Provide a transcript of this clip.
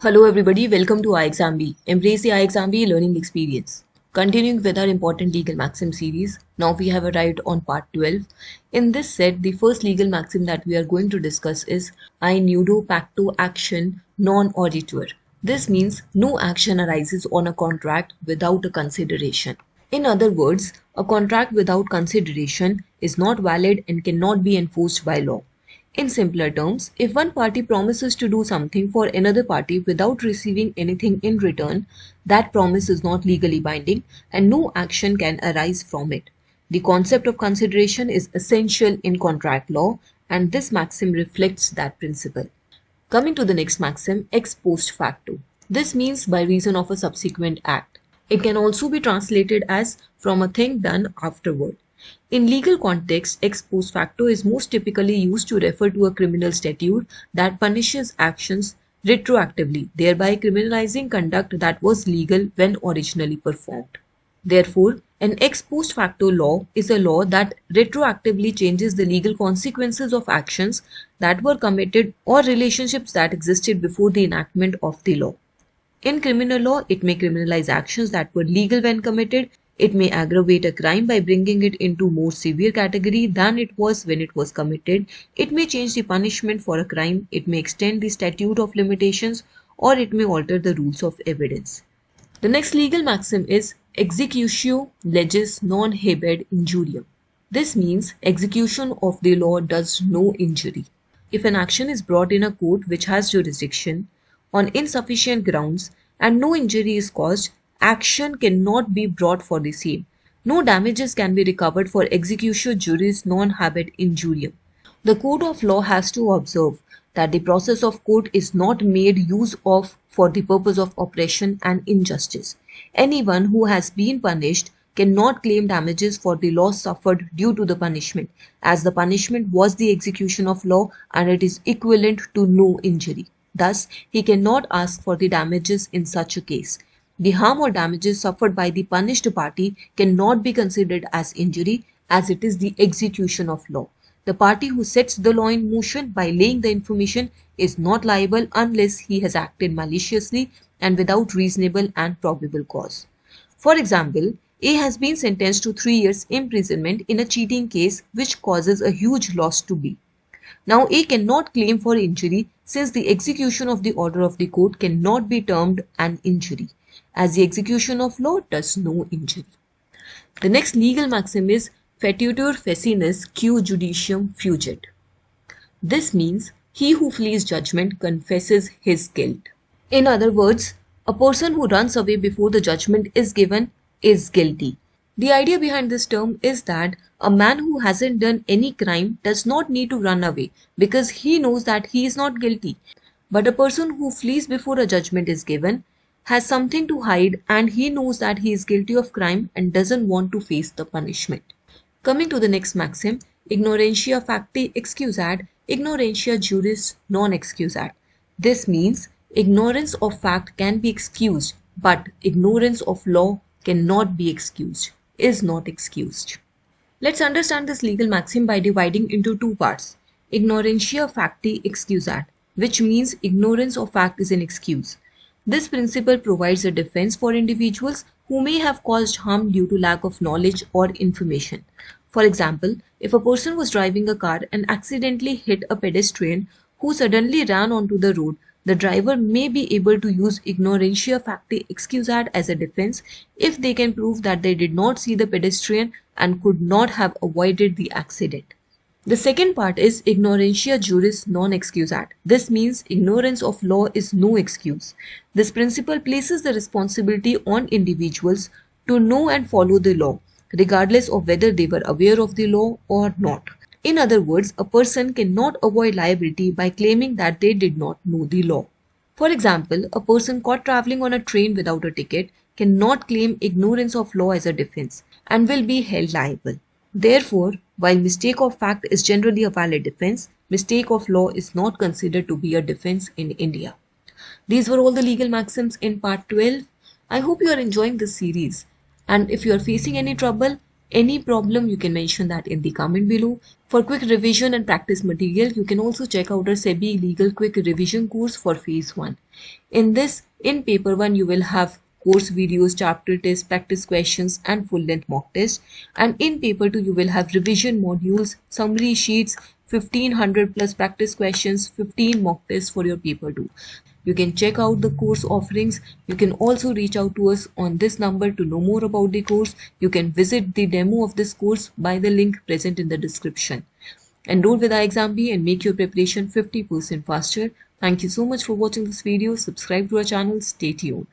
Hello everybody, welcome to iExamB. Embrace the iExamB learning experience. Continuing with our important legal maxim series, now we have arrived on part 12. In this set, the first legal maxim that we are going to discuss is I nudo pacto action non auditur. This means no action arises on a contract without a consideration. In other words, a contract without consideration is not valid and cannot be enforced by law. In simpler terms, if one party promises to do something for another party without receiving anything in return, that promise is not legally binding and no action can arise from it. The concept of consideration is essential in contract law, and this maxim reflects that principle. Coming to the next maxim, ex post facto. This means by reason of a subsequent act. It can also be translated as from a thing done afterward. In legal context, ex post facto is most typically used to refer to a criminal statute that punishes actions retroactively, thereby criminalizing conduct that was legal when originally performed. Therefore, an ex post facto law is a law that retroactively changes the legal consequences of actions that were committed or relationships that existed before the enactment of the law. In criminal law, it may criminalize actions that were legal when committed. It may aggravate a crime by bringing it into more severe category than it was when it was committed. It may change the punishment for a crime. It may extend the statute of limitations, or it may alter the rules of evidence. The next legal maxim is executio legis non habet injuriam. This means execution of the law does no injury. If an action is brought in a court which has jurisdiction on insufficient grounds and no injury is caused, action cannot be brought for the same. No damages can be recovered for executio juris non habet injuriam. The court of law has to observe that the process of court is not made use of for the purpose of oppression and injustice. Anyone who has been punished cannot claim damages for the loss suffered due to the punishment, as the punishment was the execution of law and it is equivalent to no injury. Thus, he cannot ask for the damages in such a case. The harm or damages suffered by the punished party cannot be considered as injury, as it is the execution of law. The party who sets the law in motion by laying the information is not liable unless he has acted maliciously and without reasonable and probable cause. For example, A has been sentenced to 3 years imprisonment in a cheating case which causes a huge loss to B. Now A cannot claim for injury since the execution of the order of the court cannot be termed an injury, as the execution of law does no injury. The next legal maxim is fatuiter facinis quo judicium fugit. This means he who flees judgment confesses his guilt. In other words, a person who runs away before the judgment is given is guilty. The idea behind this term is that a man who hasn't done any crime does not need to run away because he knows that he is not guilty. But a person who flees before a judgment is given has something to hide and he knows that he is guilty of crime and doesn't want to face the punishment. Coming to the next maxim, ignorantia facti excusat, ignorantia juris non excusat. This means ignorance of fact can be excused, but ignorance of law cannot be excused, is not excused. Let's understand this legal maxim by dividing into two parts. Ignorantia facti excusat, which means ignorance of fact is an excuse. This principle provides a defense for individuals who may have caused harm due to lack of knowledge or information. For example, if a person was driving a car and accidentally hit a pedestrian who suddenly ran onto the road, the driver may be able to use ignorantia facti excusat as a defense if they can prove that they did not see the pedestrian and could not have avoided the accident. The second part is ignorantia juris non excusat. This means ignorance of law is no excuse. This principle places the responsibility on individuals to know and follow the law, regardless of whether they were aware of the law or not. In other words, a person cannot avoid liability by claiming that they did not know the law. For example, a person caught traveling on a train without a ticket cannot claim ignorance of law as a defense and will be held liable. Therefore, while mistake of fact is generally a valid defense, mistake of law is not considered to be a defense in India. These were all the legal maxims in part 12. I hope you are enjoying this series, and if you are facing any trouble, Any problem, you can mention that in the comment below. For quick revision and practice material, you can also check out our SEBI Legal Quick Revision course for Phase 1. In this, in paper 1, you will have course videos, chapter tests, practice questions, and full-length mock test. And in paper 2, you will have revision modules, summary sheets, 1500 plus practice questions, 15 mock tests for your paper 2. You can check out the course offerings. You can also reach out to us on this number to know more about the course. You can visit the demo of this course by the link present in the description. Enroll with iExamBee and make your preparation 50% faster. Thank you so much for watching this video. Subscribe to our channel. Stay tuned.